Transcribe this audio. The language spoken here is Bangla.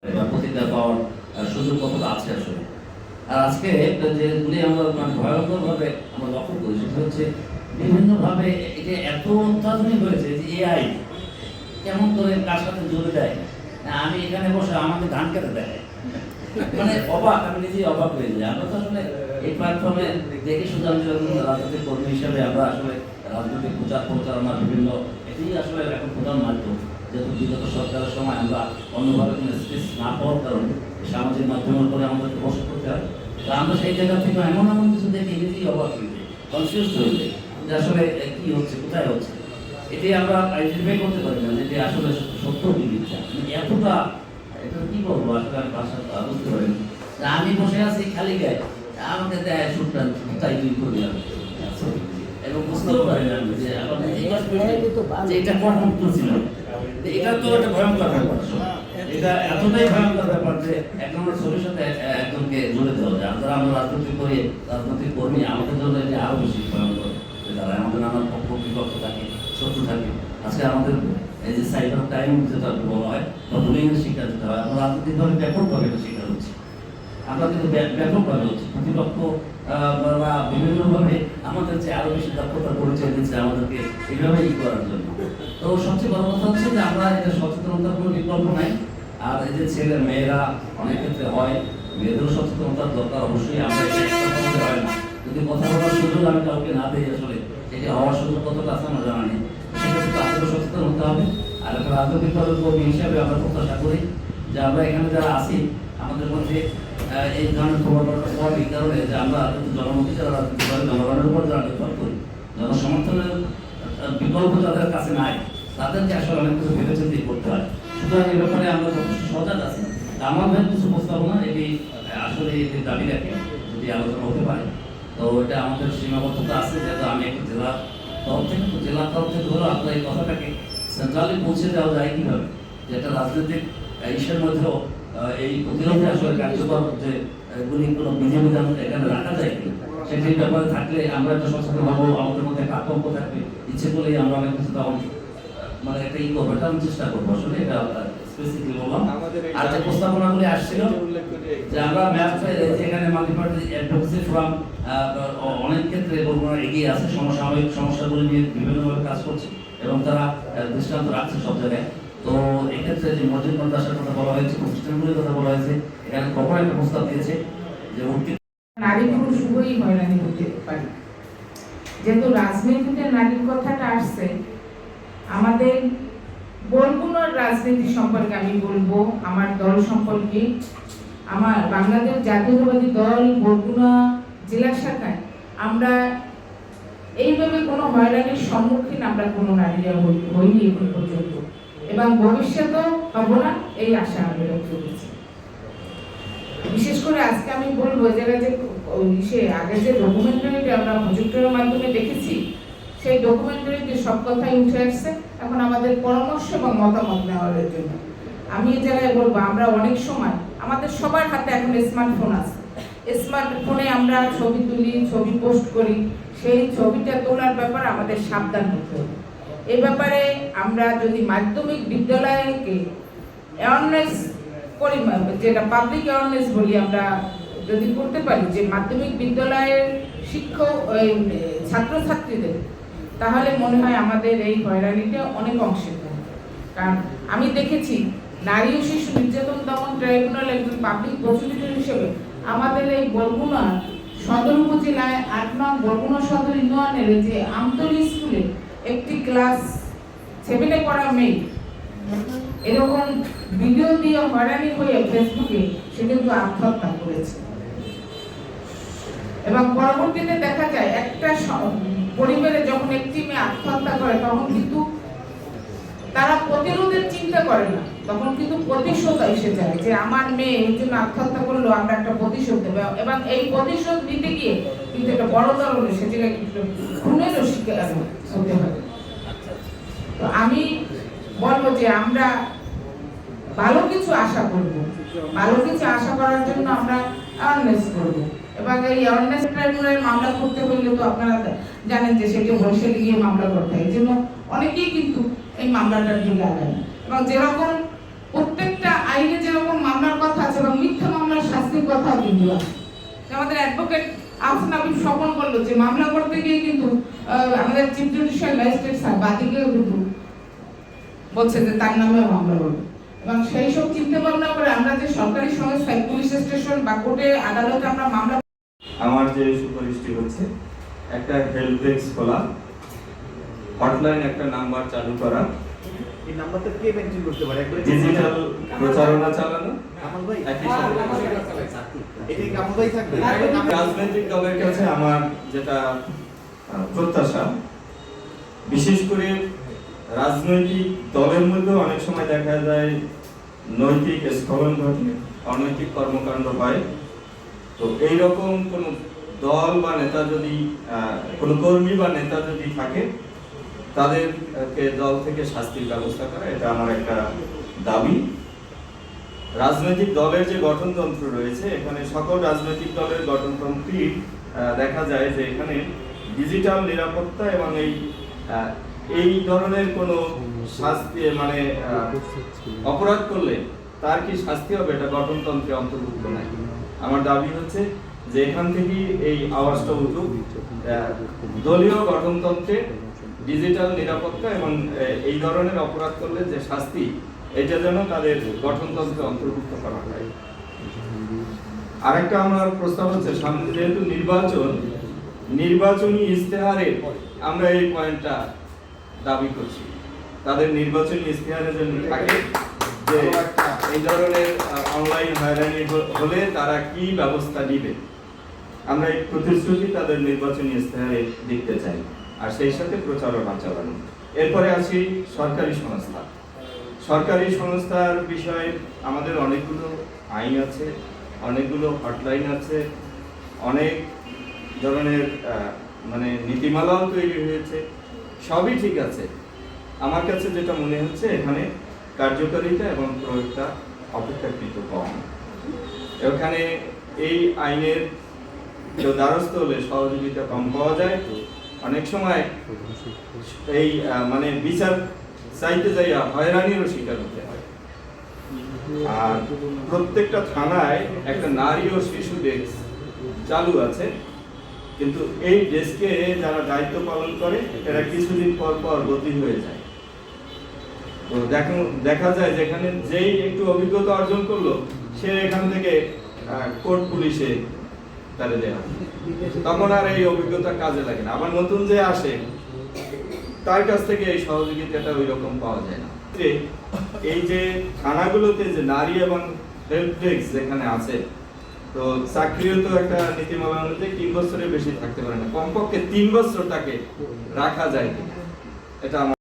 প্রতিক্রিয়া পাওয়ার সুযোগ কতটা আছে আসলে। আর আজকে যেগুলি আমরা ভয়ঙ্করভাবে আমরা লক্ষ্য করি সেটা হচ্ছে বিভিন্নভাবে এটা এত অত্যাধুনিক হয়েছে যে এআই কেমন করে কার সাথে জুড়ে দেয়। আমি এখানে বসে আমাকে ধান কেটে দেয়, মানে অবাক, আমি নিজেই অবাক হয়ে যাই। আমরা তো আসলে এই প্ল্যাটফর্মে দেখে শুধু আমি রাজনৈতিক কর্মী হিসেবে আমরা আসলে রাজনৈতিক প্রচারণা বিভিন্ন এটি আসলে এখন প্রধান মাধ্যম, যেহেতু বিগত সরকারের সময় আমরা অন্যভাবে কোনো স্পেস না পাওয়ার কারণে সামাজিক মাধ্যমের উপরে আমাদেরকে বসে করতে হয়। তা আমরা সেই জায়গা থেকে এমন এমন কিছু দেখে নিজেই অবাক হয়ে যাই, কনফিউজ হয়ে যাই যে আসলে কী হচ্ছে, কোথায় হচ্ছে। এটি আমরা আইডেন্টিফাই করতে পারি না যে আসলে সত্য কি মিথ্যা, এতটা এটা কি বলবো আসলে আমি ভাষা বুঝতে পারি না। আমি বসে আছি খালি গায়ে, আমাকে দেয় সুটটা তাই তুই করি আমি, এবং বুঝতেও পারি না যে এটা কখন তুলছিলাম। এটা তো একটা ভয়ঙ্কর ব্যাপার, এটা এতটাই ভয়ঙ্কর ব্যাপার যে এক নম্বর ছবির সাথে একজনকে জুড়ে দেওয়া যায়। যারা আমরা রাজনৈতিক করি, রাজনৈতিক কর্মী, আমাদের জন্য এটা আরো বেশি ভয়ঙ্কর। যারা আমাদের নানান পক্ষ বিপক্ষ থাকে, শত্রু থাকে। আজকে আমাদের এই যে সাইবার ক্রাইম যেটা বলা হয় বা বুলিংয়ের শিকার যেতে হয়, আমরা রাজনৈতিকভাবে ব্যাপকভাবে এটা শিকার হচ্ছি। আমরা কিন্তু ব্যাপকভাবে হচ্ছি, প্রতিপক্ষ বিভিন্নভাবে আমাদের যে আরো বেশি দক্ষতার পরিচয় দিচ্ছে আমাদেরকে এইভাবেই করার জন্য। তো সবচেয়ে বড় কথা হচ্ছে যে আমরা এটা সচেতনতার কোনো বিকল্প নাই। আর এই যে ছেলে মেয়েরা অনেক ক্ষেত্রে হয়, মেয়েদেরও সচেতনতার দরকার অবশ্যই। আমরা এটা একটা হয় না, যদি কথা বলার সুযোগ আমি কাউকে না দিই, আসলে এটা হওয়ার সুযোগ কতটা আছে আমরা জানা নেই। সেক্ষেত্রে তাদেরও সচেতন হতে হবে। আর একটা রাজনৈতিক দলের কর্মী হিসাবে আমরা প্রত্যাশা করি যে আমরা এখানে যারা আছি আমাদের মধ্যে এই ধরনের খবর পাওয়ার এই কারণে যে আমরা জনমুখী যারা রাজনীতি করে, জনগণের উপর যারা নির্ভর করি, জনসমর্থনের বিকল্প যাদের কাছে নাই, তাদেরকে আসলে অনেক কিছু ভেবেচিন্তে করতে হয়। সুতরাং এই ব্যাপারে আমরা যথেষ্ট সজাগ আছি। আমাদের কিছু প্রস্তাবনা এটি আসলে এটি দাবি রাখে যদি আলোচনা হতে পারে। তো এটা আমাদের সীমাবদ্ধতা আছে, যেহেতু আমি একটা জেলার তরফ থেকে, জেলার তরফ থেকে ধরো আপনার এই কথাটাকে সেন্ট্রালি পৌঁছে দেওয়া যায় কীভাবে, যে একটা রাজনৈতিক ইস্যুর মধ্যেও এই প্রতিরোধে আসলে কার্যকর যে এগুলি কোনো বিধিবিধান এখানে রাখা যায় কিনা, সেটির ব্যাপারে থাকলে আমরা একটা সচেতন হবো। আমাদের মধ্যে একটা আতঙ্ক থাকবে, ইচ্ছে করলেই আমরা অনেক কিছু তখন মানে একটা করবো, এটা আমি চেষ্টা করবো। আসলে এটা স্পেসিফিকলি বললাম। আর যে প্রস্তাবনাগুলি আসছিল যে আমরা এখানে মাল্টিপার্টি অ্যাডভোকেসি ফোরাম অনেক ক্ষেত্রে বলবো এগিয়ে আছে, সমসাময়িক সমস্যাগুলি নিয়ে বিভিন্নভাবে কাজ করছে এবং তারা দৃষ্টান্ত রাখছে সব জায়গায়। তো এক্ষেত্রে যে মসজিদ মাদ্রাসার কথা বলা হয়েছে, প্রতিষ্ঠানগুলির কথা বলা হয়েছে, এখানে কখন একটা প্রস্তাব দিয়েছে যে নারী পুরুষ উভয়ই হয়রানি হতে পারে। যেহেতু রাজনীতিতে নারীর কথাটা আসছে, আমাদের বরগুনার রাজনীতি সম্পর্কে আমি বলবো, আমার দল সম্পর্কে। আমার বাংলাদেশ জাতীয়তাবাদী দল বরগুনা জেলা শাখায় আমরা এইভাবে কোনো হয়রানির সম্মুখীন আমরা কোনো নারীরা হইনি এখন পর্যন্ত, এবং ভবিষ্যতেও হব না এই আশা আমি ব্যক্ত করছি। বিশেষ করে আজকে আমি বলবো যারা যে আগে যে ডকুমেন্টারিটা আমরা প্রজেক্টরের মাধ্যমে দেখেছি, সেই ডকুমেন্টারিতে সব কথাই উঠে আসছে। এখন আমাদের পরামর্শ এবং মতামত নেওয়ার জন্য আমি এই জায়গায় বলবো, আমরা অনেক সময় আমাদের সবার হাতে এখন স্মার্টফোন আছে, স্মার্টফোনে আমরা ছবি তুলি, ছবি পোস্ট করি। সেই ছবিটা তোলার ব্যাপারে আমাদের সাবধান হতে হবে। এই ব্যাপারে আমরা যদি মাধ্যমিক বিদ্যালয়কে অ্যাওয়ারনেস করি, যেটা পাবলিক অ্যাওয়ারনেস বলি, আমরা যদি করতে পারি যে মাধ্যমিক বিদ্যালয়ের শিক্ষক ছাত্রছাত্রীদের, তাহলে মনে হয় আমাদের এই হয়রানিটা অনেক অংশে কমবে। কারণ আমি দেখেছি নারী ও শিশু নির্যাতন দমন ট্রাইব্যুনাল একজন পাবলিক প্রসিকিউটর হিসেবে আমাদের এই বরগুনা সদর উপজেলায় ৮ নং বরগুনা সদর ইউনিয়নের যে আমতলী স্কুলে একটি ক্লাস 7-এ পড়া মেয়ে এরকম ভিডিও দিয়ে হয়রানি হয়ে ফেসবুকে সে কিন্তু আত্মহত্যা করেছে। এবং পরবর্তীতে দেখা যায় একটা পরিবারে যখন একটি মেয়ে আত্মহত্যা করে, তখন কিন্তু তারা প্রতিরোধের চিন্তা করে না, তখন কিন্তু প্রতিশোধ এসে যায় যে আমার মেয়ে এই জন্য আত্মহত্যা করলো, আমরা একটা প্রতিশোধ দেবো। এবং এই প্রতিশোধ নিতে গিয়ে কিন্তু একটা বড় ধরনের সে জায়গায় কিন্তু খুনেরও শিকার হতে হয়। তো আমি বলবো যে আমরা ভালো কিছু আশা করব, ভালো কিছু আশা করার জন্য আমরা অ্যাওয়ারনেস করব। এবং এই অ্যাওয়ারনেস ট্রাইব্যুনালের মামলা করতে হইলে তো আপনারা জানেন যে সেটি বরিশালে গিয়ে মামলা করতে হয়। এই জন্য অনেকেই কিন্তু এই মামলাটার দিকে আগায় না। এবং যেরকম প্রত্যেকটা আইনে যেরকম মামলা মামলাগুলো আছে। আমাদের অ্যাডভোকেট আফসান আবিব স্বপন করলো যে মামলা করতে গিয়ে কিন্তু আমাদের চিফ জুডিশিয়াল ম্যাজিস্ট্রেট স্যার বাদীকেও কিন্তু বলছে যে তার নামে মামলা করবে, এবং সেই সব চিন্তা ভাবনা করে আমরা যে সরকারি সংস্থায় পুলিশ স্টেশন বা কোর্টে আদালতে আমরা মামলা, আমার যে সুপারিশটি হচ্ছে একটা হেল্প ডেস্ক খোলা, হটলাইন একটা নাম্বার চালু করা, এই নাম্বারটা কে মেনটেন করতে পারে? একবার ডিজিটাল প্রচারণা চালানো, কামাল ভাই একই সাথে এটা কামাল ভাই থাকবে। রাজনৈতিক দলের কাছে আমার যেটা প্রত্যাশা, বিশেষ করে রাজনৈতিক দলের মধ্যে অনেক সময় দেখা যায় নৈতিক স্খলন ঘটে, অনৈতিক কর্মকাণ্ড হয়। তো এইরকম কোন দল বা নেতা যদি কোনো কর্মী বা নেতা যদি থাকে, তাদেরকে দল থেকে শাস্তির ব্যবস্থা করা, এটা আমার একটা দাবি। রাজনৈতিক দলের যে গঠনতন্ত্র রয়েছে, এখানে সকল রাজনৈতিক দলের গঠনতন্ত্রই দেখা যায় যে এখানে ডিজিটাল নিরাপত্তা এবং এই ধরনের কোনো শাস্তি মানে অপরাধ করলে তার কি শাস্তি হবে, এটা গঠনতন্ত্রে অন্তর্ভুক্ত নাই। আমার দাবি হচ্ছে যে এখান থেকে এই আওয়াজটা উঠুক, দলীয় গঠনতন্ত্রে ডিজিটাল নিরাপত্তা এবং এই ধরনের অপরাধ করলে যে শাস্তি, এটা যেন তাদের গঠনতন্ত্রে অন্তর্ভুক্ত করা হয়। আরেকটা আমার প্রস্তাব হচ্ছে, সামনে যেহেতু নির্বাচনী ইস্তেহারে আমরা এই পয়েন্টটা দাবি করছি, তাদের নির্বাচনী ইস্তেহারে যেন থাকে যে এই ধরনের অনলাইন হয়রানি হলে তারা কি ব্যবস্থা নেবে। আমরা এই প্রতিশ্রুতি তাদের নির্বাচনী ইস্তেহারে দেখতে চাই, আর সেই সাথে প্রচারণা চালানো। এরপরে আসি সরকারি সংস্থা। সরকারি সংস্থার বিষয়ে আমাদের অনেকগুলো আইন আছে, অনেকগুলো হটলাইন আছে, অনেক ধরনের মানে নীতিমালাও তৈরি হয়েছে, সবই ঠিক আছে। আমার কাছে যেটা মনে হচ্ছে এখানে কার্যকারিতা এবং প্রয়োগটা অপেক্ষাকৃত কম। এখানে এই আইনের দ্বারস্থ হলে সহযোগিতা কম পাওয়া যায়। অনেক সময় এই মানে বিচার চাইতে যাইয়া হয়রানিরও শিকার হতে হয়। আর প্রত্যেকটা থানায় একটা নারী ও শিশু ডেস্ক চালু আছে, কিন্তু এই ডেস্কে যারা দায়িত্ব পালন করে এরা কিছুদিন পর পর বদলি হয়ে যায়। তো দেখা যায় যেখানে যেই একটু অভিজ্ঞতা অর্জন করলো, সে এখান থেকে কোর্ট পুলিশে তারে দেওয়া, তখন আর এই অভিজ্ঞতা কাজে লাগে না। আবার নতুন যে আসে তার কাছ থেকে এই সহযোগিতাটা ওই রকম পাওয়া যায় না। এই যে থানাগুলোতে যে নারী এবং হেল্প ডেস্ক যেখানে আছে, তো চাকরিও তো একটা নীতিমালা অনুযায়ী 3 বছরের বেশি থাকতে পারে না, কমপক্ষে 3 বছর তাকে রাখা যায়, এটা